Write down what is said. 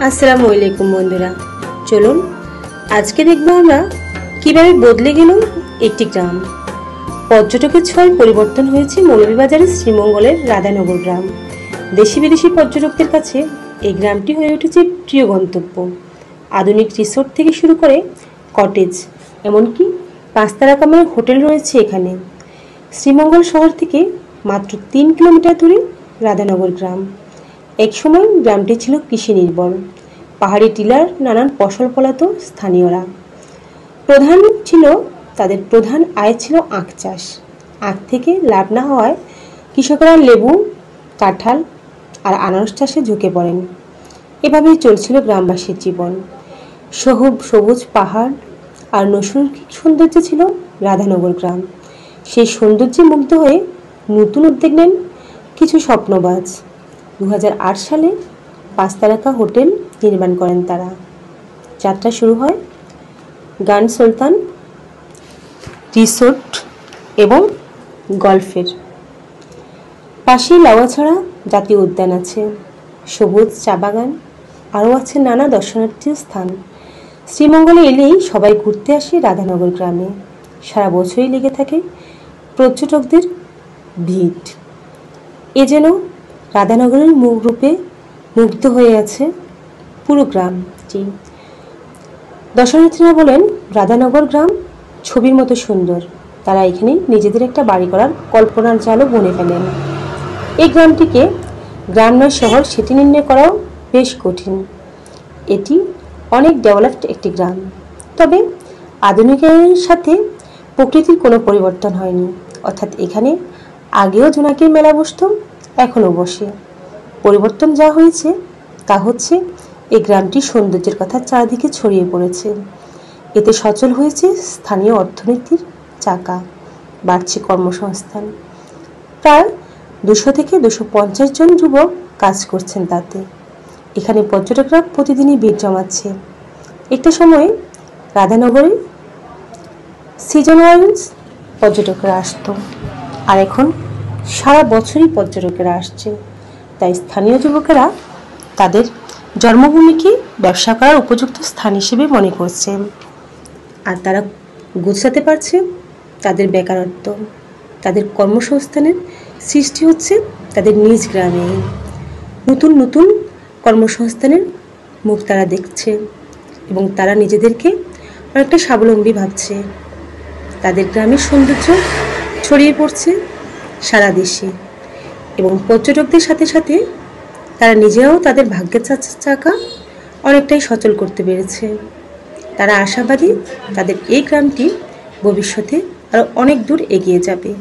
আসসালামু আলাইকুম বন্ধুরা, চলুন আজকে দেখব আমরা কিভাবে বদলে গেল একটি গ্রাম। পর্যটকের ছোঁয়ায় পরিবর্তন হয়েছে মৌলভীবাজারের শ্রীমঙ্গলের রাধানগর গ্রাম। দেশি বিদেশি পর্যটকদের কাছে এই গ্রামটি হয়ে উঠেছে প্রিয় গন্তব্য। আধুনিক রিসোর্ট থেকে শুরু করে কটেজ, এমনকি 5 তারা কামানের হোটেল রয়েছে এখানে। শ্রীমঙ্গল শহর থেকে মাত্র 3 কিলোমিটার দূরে রাধানগর গ্রাম। একসময় গ্রামটি ছিল কৃষি নির্ভর, পাহাড়ি টিলার নানান ফসল ফলাতো স্থানীয়রা। তাদের প্রধান আয় ছিল আখ চাষ। আখ থেকে লাভ না হওয়ায় কৃষকরা লেবু, কাঁঠাল আর আনারস চাষে ঝুঁকে পড়েন। এভাবেই চলছিল গ্রামবাসীর জীবন। সবুজ পাহাড় আর নৈসর্গিক সৌন্দর্য ছিল রাধানগর গ্রাম। সেই সৌন্দর্যে মুগ্ধ হয়ে নতুন উদ্যোগ নেন কিছু স্বপ্নবাজ। 2008 সালে 5 তারকা হোটেল নির্মাণ করেন তারা। যাত্রা শুরু হয় গান সুলতান রিসোর্ট এবং গল্ফের। পাশেই লাউয়াছড়া জাতীয় উদ্যান আছে, সবুজ চা বাগান, আরও আছে নানা দর্শনার্থী স্থান। শ্রীমঙ্গলে এলেই সবাই ঘুরতে আসে রাধানগর গ্রামে। সারা বছরই লেগে থাকে পর্যটকদের ভিড়। এ যেন রাধানগরের রূপে মুগ্ধ হয়ে আছে পুরো গ্রামটি। দর্শনার্থীরা বলেন রাধানগর গ্রাম ছবির মতো সুন্দর। তারা এখানে নিজেদের একটা বাড়ি করার কল্পনার জালও বুনে ফেলেন। এই গ্রামটিকে গ্রাম নয় শহর সেটি নির্ণয় করাও বেশ কঠিন। এটি অনেক ডেভেলপড একটি গ্রাম, তবে আধুনিকায়নের সাথে প্রকৃতির কোনো পরিবর্তন হয়নি। অর্থাৎ এখানে আগেও জোনাকির মেলা বসত, এখনও বসে। পরিবর্তন যা হয়েছে তা হচ্ছে এই গ্রামটির সৌন্দর্যের কথা চারদিকে ছড়িয়ে পড়েছে। এতে সচল হয়েছে স্থানীয় অর্থনীতির চাকা, বাড়ছে কর্মসংস্থান। প্রায় 200 থেকে 250 জন যুবক কাজ করছেন তাতে। এখানে পর্যটকরা প্রতিদিনই ভিড় জমাচ্ছে। একটা সময় রাধানগরে সিজন ওয়াইজ পর্যটকরা আসতো, আর এখন সারা বছরই পর্যটকেরা আসছে। তাই স্থানীয় যুবকেরা তাদের জন্মভূমিকে ব্যবসা করার উপযুক্ত স্থান হিসেবে মনে করছে, আর তারা গুছাতে পারছে তাদের বেকারত্ব। তাদের কর্মসংস্থানের সৃষ্টি হচ্ছে তাদের নিজ গ্রামে। নতুন নতুন কর্মসংস্থানের মুখ তারা দেখছে এবং তারা নিজেদেরকে অনেকটা স্বাবলম্বী ভাবছে। তাদের গ্রামের সৌন্দর্য ছড়িয়ে পড়ছে সারা দেশে এবং পর্যটকদের সাথে সাথে তারা নিজেরাও তাদের ভাগ্যের চাকা অনেকটাই সচল করতে পেরেছে। তারা আশাবাদী তাদের এই গ্রামটি ভবিষ্যতে আরও অনেক দূর এগিয়ে যাবে।